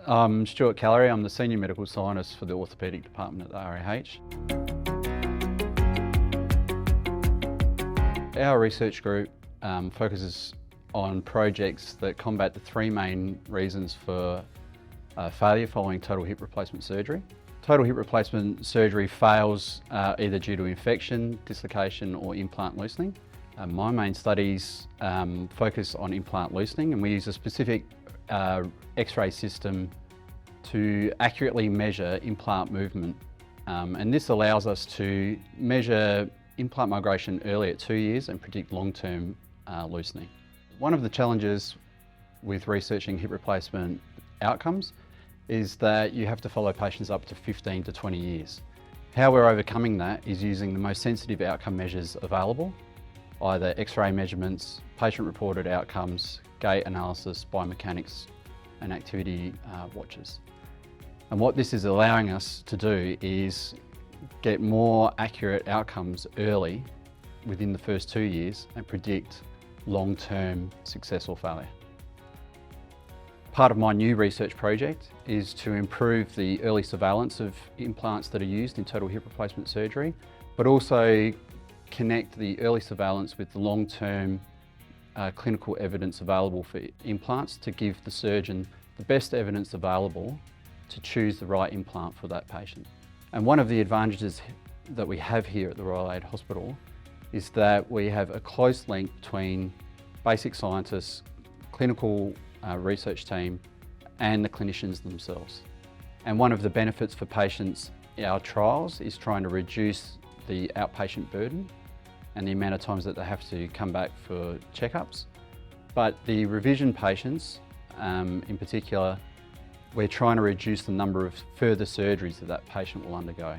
I'm Stuart Callary. I'm the Senior Medical Scientist for the Orthopaedic Department at the RAH. Our research group focuses on projects that combat the three main reasons for failure following total hip replacement surgery. Total hip replacement surgery fails either due to infection, dislocation or implant loosening. My main studies focus on implant loosening, and we use a specific X-ray system to accurately measure implant movement. And this allows us to measure implant migration early at 2 years and predict long-term loosening. One of the challenges with researching hip replacement outcomes is that you have to follow patients up to 15 to 20 years. How we're overcoming that is using the most sensitive outcome measures available, either X-ray measurements, patient-reported outcomes, gait analysis, biomechanics and activity watches. And what this is allowing us to do is get more accurate outcomes early within the first 2 years and predict long-term success or failure. Part of my new research project is to improve the early surveillance of implants that are used in total hip replacement surgery, but also connect the early surveillance with the long-term clinical evidence available for implants to give the surgeon the best evidence available to choose the right implant for that patient. And one of the advantages that we have here at the Royal Adelaide Hospital is that we have a close link between basic scientists, clinical research team and the clinicians themselves. And one of the benefits for patients in our trials is trying to reduce the outpatient burden and the amount of times that they have to come back for checkups. But the revision patients, in particular, we're trying to reduce the number of further surgeries that patient will undergo.